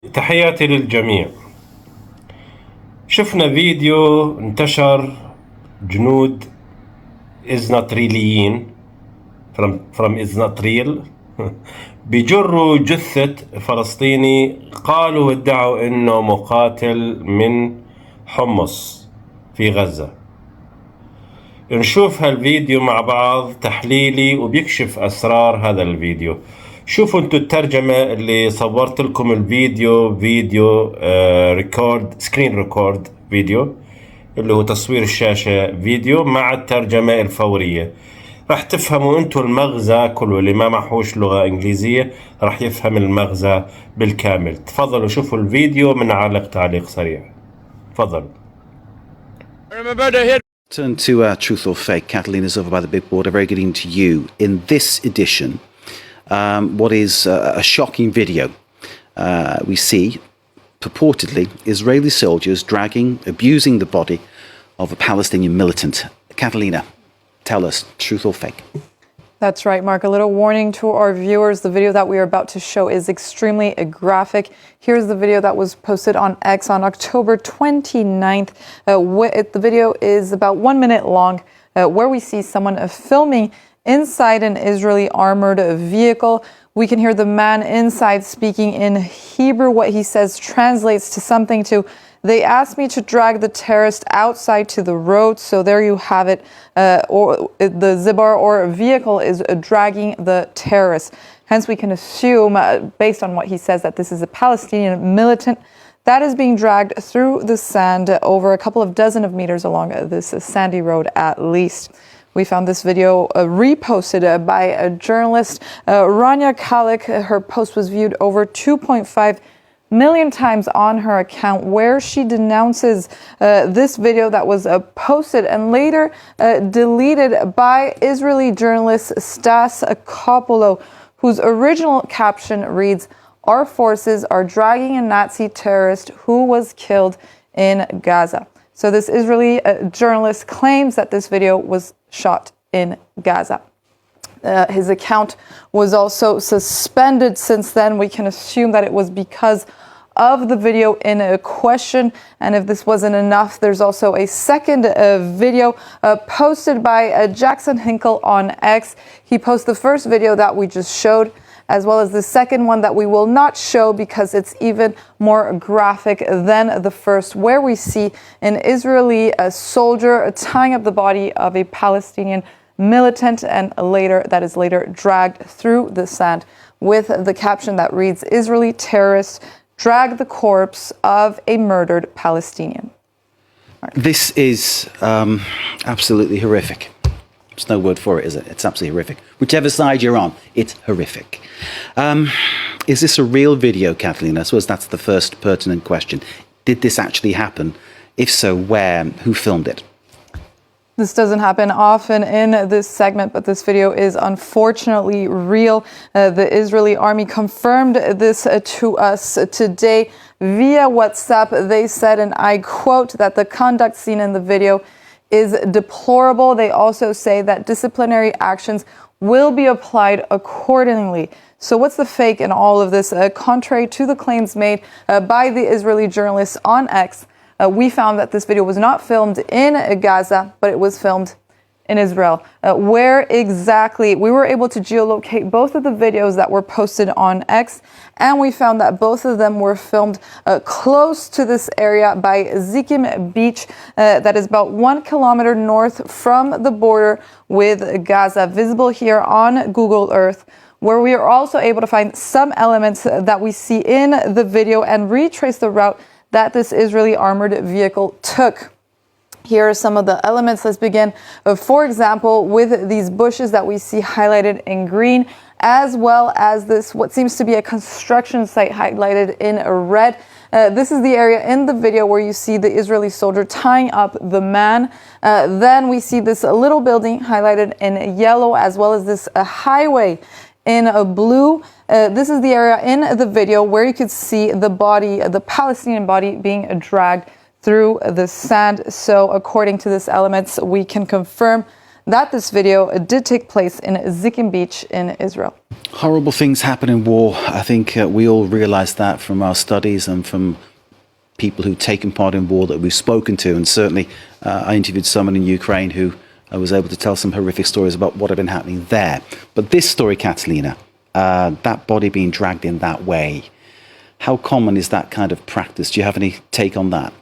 تحياتي للجميع. شفنا فيديو انتشر جنود إزناطريليين from إزناطريل بيجروا جثة فلسطيني قالوا وادعوا إنه مقاتل من حمص في غزة. نشوف هالفيديو مع بعض تحليلي وبيكشف أسرار هذا الفيديو. شوفوا انتوا الترجمة اللي صورت لكم الفيديو، فيديو سكرين ريكورد فيديو اللي هو تصوير الشاشة فيديو مع الترجمة الفورية. راح تفهموا انتوا المغزى كله، اللي ما معهوش لغة انجليزية راح يفهم المغزى بالكامل. تفضلوا شوفوا الفيديو من علق تعليق سريع. تفضل. Turn to Truth or Fake. Catalina's over by the big board. A very good evening to you. In this edition, what is a shocking video. We see, purportedly, Israeli soldiers dragging, abusing the body of a Palestinian militant. Catalina, tell us, truth or fake? That's right, Mark. A little warning to our viewers. The video that we are about to show is extremely graphic. Here's the video that was posted on X on October 29th. The video is about 1 minute long, where we see someone filming inside an Israeli armored vehicle. We can hear the man inside speaking in Hebrew. What he says translates to something to, "They asked me to drag the terrorist outside to the road." So there you have it. Or the Zibar or vehicle is dragging the terrorist. Hence we can assume, based on what he says, that this is a Palestinian militant that is being dragged through the sand over a couple of dozen of meters along this sandy road at least. We found this video reposted by a journalist, Rania Kalik. Her post was viewed over 2.5 million times on her account, where she denounces this video that was posted and later deleted by Israeli journalist Stas Kopolo, whose original caption reads, "Our forces are dragging a Nazi terrorist who was killed in Gaza." So this Israeli journalist claims that this video was shot in Gaza. His account was also suspended since then. We can assume that it was because of the video in question. And if this wasn't enough, there's also a second video posted by Jackson Hinkle on X. He posted the first video that we just showed, as well as the second one that we will not show because it's even more graphic than the first, where we see an Israeli soldier tying up the body of a Palestinian militant and that is later dragged through the sand with the caption that reads, "Israeli terrorists drag the corpse of a murdered Palestinian." This is absolutely horrific. There's no word for it, is it? It's absolutely horrific. Whichever side you're on, it's horrific. Is this a real video, Catalina? I suppose that's the first pertinent question. Did this actually happen? If so, where? Who filmed it? This doesn't happen often in this segment, but this video is unfortunately real. The Israeli army confirmed this to us today via WhatsApp. They said, and I quote, that the conduct seen in the video is deplorable. They also say that disciplinary actions will be applied accordingly. So what's the fake in all of this? Contrary to the claims made by the Israeli journalists on X, we found that this video was not filmed in Gaza, but it was filmed in Israel. Where exactly? We were able to geolocate both of the videos that were posted on X, and we found that both of them were filmed close to this area by Zikim Beach, that is about 1 kilometer north from the border with Gaza, visible here on Google Earth, where we are also able to find some elements that we see in the video and retrace the route that this Israeli armored vehicle took. Here are some of the elements. Let's begin, for example, with these bushes that we see highlighted in green, as well as this, what seems to be a construction site highlighted in red. This is the area in the video where you see the Israeli soldier tying up the man. Then we see this little building highlighted in yellow, as well as this highway in blue. This is the area in the video where you could see the body, the Palestinian body, being dragged through the sand. So according to this elements, we can confirm that this video did take place in Zikim Beach in Israel. Horrible things happen in war. I think we all realize that from our studies and from people who've taken part in war that we've spoken to. And certainly I interviewed someone in Ukraine who was able to tell some horrific stories about what had been happening there. But this story, Catalina, that body being dragged in that way, how common is that kind of practice? Do you have any take on that?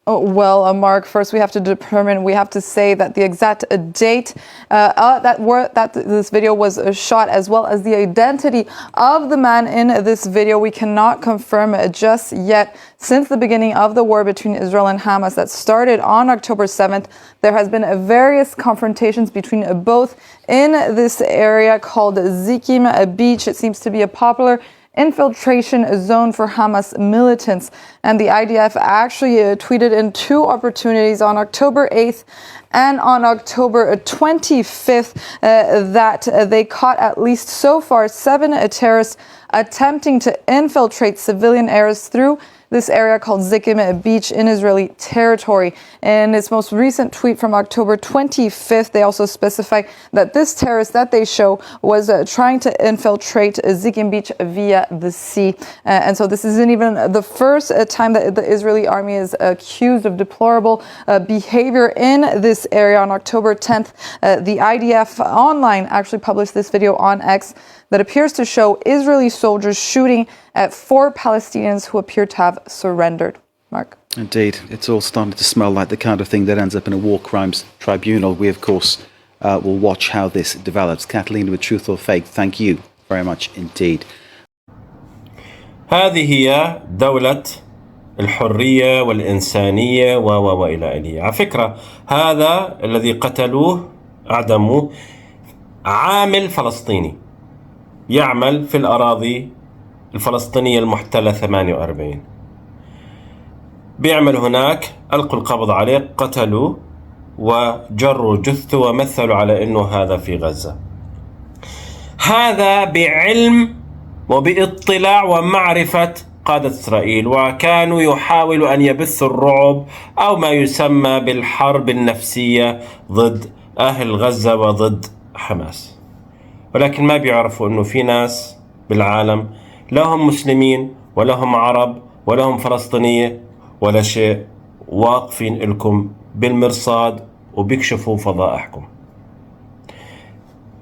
Oh, well, Mark, first we have to say that the exact date that this video was shot, as well as the identity of the man in this video, we cannot confirm just yet. Since the beginning of the war between Israel and Hamas that started on October 7th, there has been various confrontations between both in this area called Zikim Beach. It seems to be a popular infiltration zone for Hamas militants. And the IDF actually tweeted in two opportunities on October 8th and on October 25th that they caught at least so far 7 terrorists attempting to infiltrate civilian areas through this area called Zikim Beach in Israeli territory. In its most recent tweet from October 25th, they also specify that this terrorist that they show was trying to infiltrate Zikim Beach via the sea. And so this isn't even the first time that the Israeli army is accused of deplorable behavior in this area. On October 10th, the IDF online actually published this video on X that appears to show Israeli soldiers shooting at 4 Palestinians who appear to have surrendered. Mark. Indeed, it's all starting to smell like the kind of thing that ends up in a war crimes tribunal. We, of course, will watch how this develops. Catalina with Truth or Fake, thank you very much indeed. هذه هي دولة الحرية والإنسانية وإلى آخره. على فكرة هذا الذي قتلوه أعدموه عامل فلسطيني يعمل في الأراضي الفلسطينية المحتلة 48. بيعمل هناك، ألقوا القبض عليه، قتلوا وجروا جثته ومثلوا على أنه هذا في غزة. هذا بعلم وباطلاع ومعرفة قادة إسرائيل، وكانوا يحاولوا أن يبثوا الرعب أو ما يسمى بالحرب النفسية ضد أهل غزة وضد حماس. ولكن ما بيعرفوا أنه في ناس بالعالم لا هم مسلمين ولا هم عرب ولا هم فلسطينية ولا شيء، واقفين لكم بالمرصاد وبيكشفوا فضائحكم.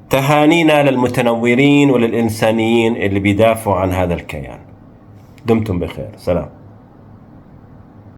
تهانينا للمتنورين وللإنسانيين اللي بيدافعوا عن هذا الكيان. دمتم بخير. سلام.